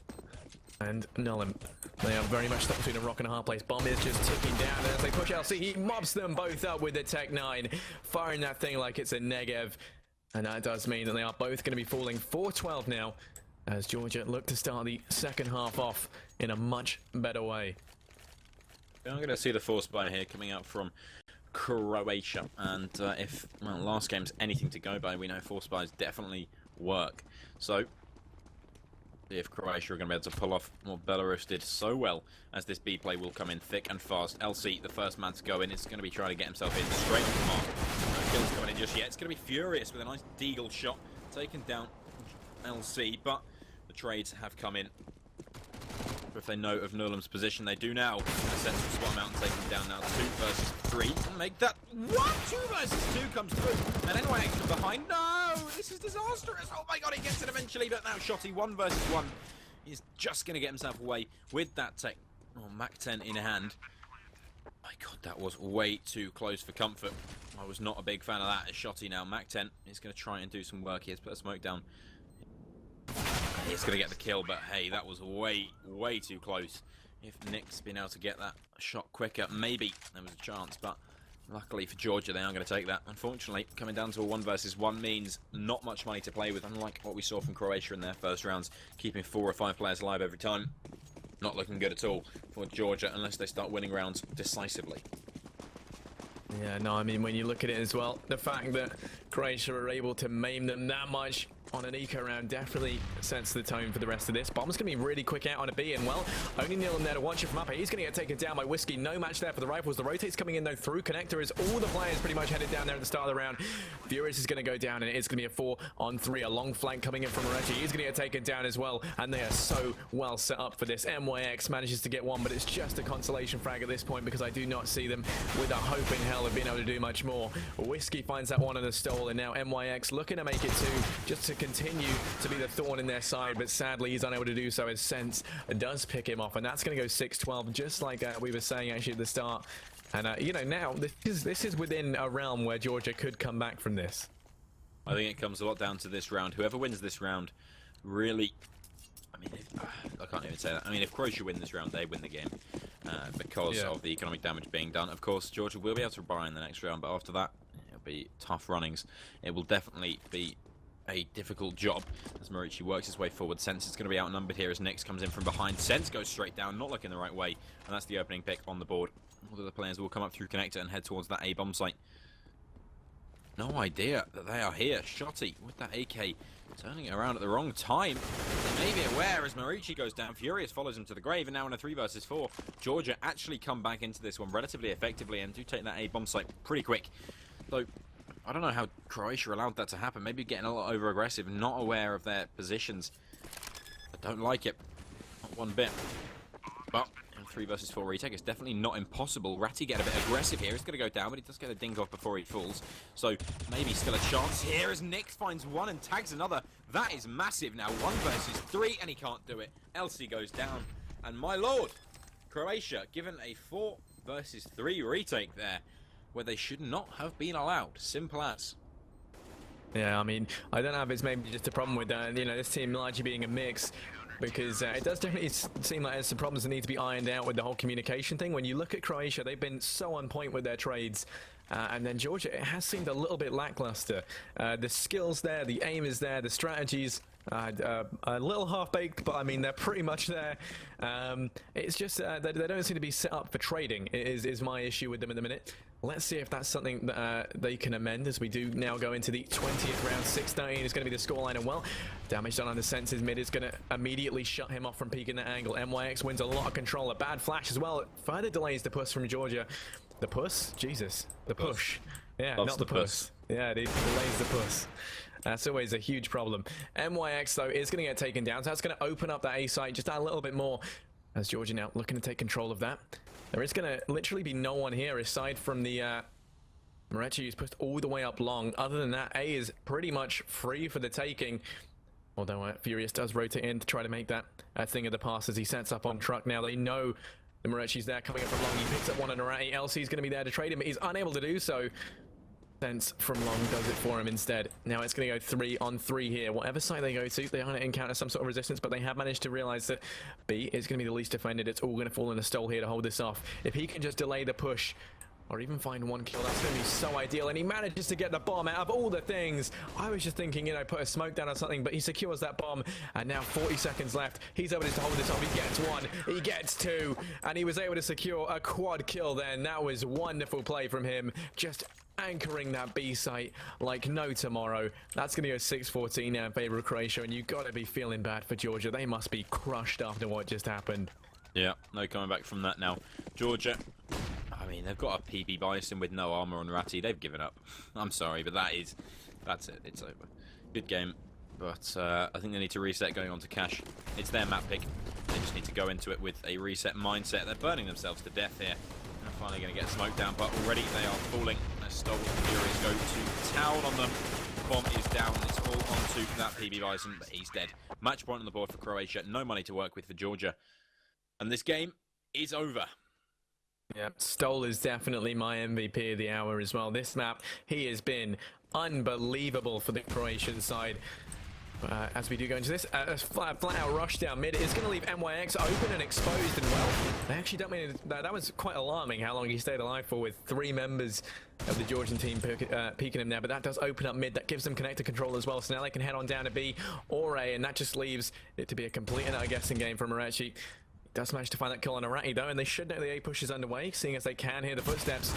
and Nulan, they are very much stuck between a rock and a hard place. Bomb is just ticking down, and as they push LC, he mobs them both up with the Tech 9, firing that thing like it's a Negev. And that does mean that they are both going to be falling 4-12 now, as Georgia look to start the second half off in a much better way. I'm going to see the force buy here coming out from Croatia, and if last game's anything to go by, we know force buys definitely work. So if Croatia are going to be able to pull off what Belarus did so well, as this B play will come in thick and fast. LC, the first man to go in, is going to be trying to get himself in straight on the mark. No kills coming in just yet. It's going to be Furious with a nice deagle shot, taking down LC, but the trades have come in. But if they know of Nulan's position, they do now. A sense of spot him out and take him down now. 2 versus 3. And make that 1. 2 versus 2 comes through. And NYX from behind. No! This is disastrous. Oh my god, he gets it eventually. But now Shotty 1 versus 1. He's just going to get himself away with that tech. Oh, Mac 10 in hand. My god, that was way too close for comfort. I was not a big fan of that. As Shotty now. Mac 10 is going to try and do some work. He has put a smoke down. He's going to get the kill, but hey, that was way too close. If Nick's been able to get that shot quicker, maybe there was a chance, but luckily for Georgia, they are going to take that. Unfortunately, coming down to a 1 versus 1 means not much money to play with, unlike what we saw from Croatia in their first rounds, keeping 4 or 5 players alive every time. Not looking good at all for Georgia, unless they start winning rounds decisively. Yeah, no, I mean, when you look at it as well, the fact that Croatia are able to maim them that much on an eco round definitely sets the tone for the rest of this. Bomb's going to be really quick out on a B, and well, only Neil there to watch it from up here. He's going to get taken down by Whiskey. No match there for the rifles. The rotate's coming in though through connector as all the players pretty much headed down there at the start of the round. Furious is going to go down, and it is going to be a 4 on 3. A long flank coming in from Reggie. He's going to get taken down as well, and they are so well set up for this. MYX manages to get 1, but it's just a consolation frag at this point because I do not see them with a hope in hell of being able to do much more. Whiskey finds that 1 on the Stoll, and now MYX looking to make it 2 just to continue to be the thorn in their side, but sadly he's unable to do so as Sense does pick him off, and that's going to go 6-12, just like we were saying actually at the start. And you know, now this is within a realm where Georgia could come back from this. I think it comes a lot down to this round. Whoever wins this round, really, I mean, I can't even say that. I mean, if Croatia win this round, they win the game because of the economic damage being done. Of course, Georgia will be able to buy in the next round, but after that, it'll be tough runnings. It will definitely be a difficult job as Marici works his way forward. Sense is going to be outnumbered here as Nix comes in from behind. Sense goes straight down, not looking the right way, and that's the opening pick on the board. All of the players will come up through connector and head towards that A bomb site. No idea that they are here. Shotty with that AK turning it around at the wrong time. They may be aware as Marici goes down. Furious follows him to the grave, and now in a 3 versus 4. Georgia actually come back into this one relatively effectively and do take that A bomb site pretty quick. Though I don't know how Croatia allowed that to happen. Maybe getting a lot over-aggressive, not aware of their positions. I don't like it. Not one bit. But in 3 versus 4 retake, it's definitely not impossible. Ratty get a bit aggressive here. He's going to go down, but he does get a ding off before he falls. So maybe still a chance here as Nix finds 1 and tags another. That is massive now. 1 versus 3, and he can't do it. LC goes down. And my lord, Croatia given a 4 versus 3 retake there. where they should not have been allowed. Simple as. Yeah, I mean, I don't know if it's maybe just a problem with this team largely being a mix, because it does definitely seem like there's some problems that need to be ironed out with the whole communication thing. When you look at Croatia, they've been so on point with their trades, and then Georgia, it has seemed a little bit lackluster. The skills there, the aim is there, the strategies a little half-baked, but I mean they're pretty much there. It's just they don't seem to be set up for trading is my issue with them at the minute. Let's see if that's something that they can amend as we do now go into the 20th round. 6-13 is going to be the scoreline, and well, damage done on the senses mid is going to immediately shut him off from peeking that angle. MYX wins a lot of control, a bad flash as well. Further delays the push from Georgia. The puss? Jesus. The push. Yeah, Loves not the puss. Yeah, it delays the puss. That's always a huge problem. MYX, though, is going to get taken down, so that's going to open up that A site just a little bit more as Georgia now looking to take control of that. There is going to literally be no one here aside from the Moretti, who's pushed all the way up long. Other than that, A is pretty much free for the taking. Although Furious does rotate in to try to make that thing of the pass as he sets up on truck. Now they know the Moretti's there coming up from long. He picks up one on Arati. LC's going to be there to trade him, but he's unable to do so. Sense from long does it for him instead. Now it's going to go 3-on-3 here. Whatever side they go to, they're going to encounter some sort of resistance, but they have managed to realize that B is going to be the least defended. It's all going to fall in a stall here to hold this off. If he can just delay the push or even find one kill, that's going to be so ideal. And he manages to get the bomb out of all the things. I was just thinking, put a smoke down or something, but he secures that bomb. And now 40 seconds left. He's able to hold this off. He gets one, he gets two, and he was able to secure a quad kill then. That was wonderful play from him. Just anchoring that B site like no tomorrow. That's going to go 6-14 now in favor of Croatia, and you've got to be feeling bad for Georgia. They must be crushed after what just happened. Yeah, no coming back from that now. Georgia, I mean, they've got a PB Bison with no armor on Ratty. They've given up. I'm sorry, but that's it. It's over. Good game, but I think they need to reset going on to Cash. It's their map pick. They just need to go into it with a reset mindset. They're burning themselves to death here. They're finally going to get smoked down, but already they are falling. Stolen Furious go to town on them. The bomb is down. It's all onto that PB Bison, but he's dead. Match point on the board for Croatia. No money to work with for Georgia. And this game is over. Yeah, Stoll is definitely my MVP of the hour as well. This map, he has been unbelievable for the Croatian side. As we do go into this, a flat out rush down mid is going to leave MYX open and exposed, and well, they actually don't mean that was quite alarming how long he stayed alive for, with 3 members of the Georgian team peeking him there, but that does open up mid. That gives them connector control as well, so now they can head on down to B or A, and that just leaves it to be a complete and utter guessing game for Moretti. Does manage to find that kill on Arati though, and they should know the A push is underway, seeing as they can hear the footsteps.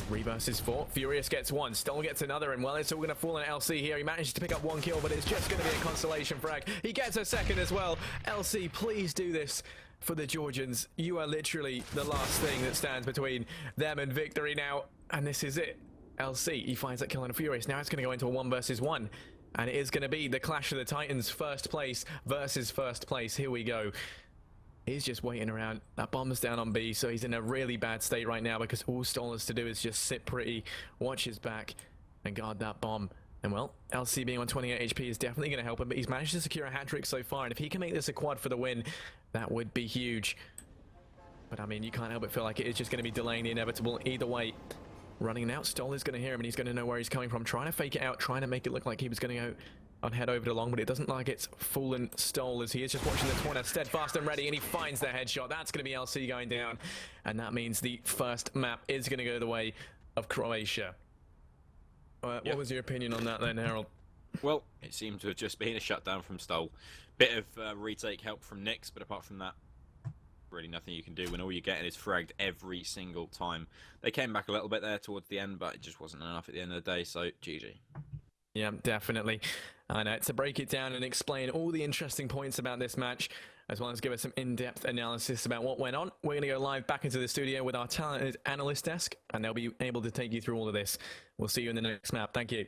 Reverse is 4. Furious gets 1. Stoll gets another, and well, it's all going to fall on LC here. He manages to pick up 1 kill, but it's just going to be a consolation frag. He gets a second as well. LC, please do this for the Georgians. You are literally the last thing that stands between them and victory now, and this is it. LC, he finds that kill on Furious. Now it's going to go into a 1 versus 1, and it is going to be the clash of the Titans, first place versus first place. Here we go. He's just waiting around. That bomb's down on B, so he's in a really bad state right now because all Stoll has to do is just sit pretty, watch his back, and guard that bomb. And well, LC being on 28 HP is definitely going to help him, but he's managed to secure a hat-trick so far, and if he can make this a quad for the win, that would be huge. But I mean, you can't help but feel like it is just going to be delaying the inevitable either way. Running out, Stoll is going to hear him, and he's going to know where he's coming from, trying to fake it out, trying to make it look like he was going to go on head over to long, but it doesn't look like it's fallen Stoll as he is just watching the corner, steadfast and ready, and he finds the headshot. That's going to be LC going down, and that means the first map is going to go the way of Croatia. What was your opinion on that then, Harold? Well, it seemed to have just been a shutdown from Stoll. Bit of retake help from Nix, but apart from that, really nothing you can do when all you're getting is fragged every single time. They came back a little bit there towards the end, but it just wasn't enough at the end of the day, so GG. Yeah, definitely. I know, to break it down and explain all the interesting points about this match, as well as give us some in-depth analysis about what went on, we're going to go live back into the studio with our talented analyst desk, and they'll be able to take you through all of this. We'll see you in the next map. Thank you.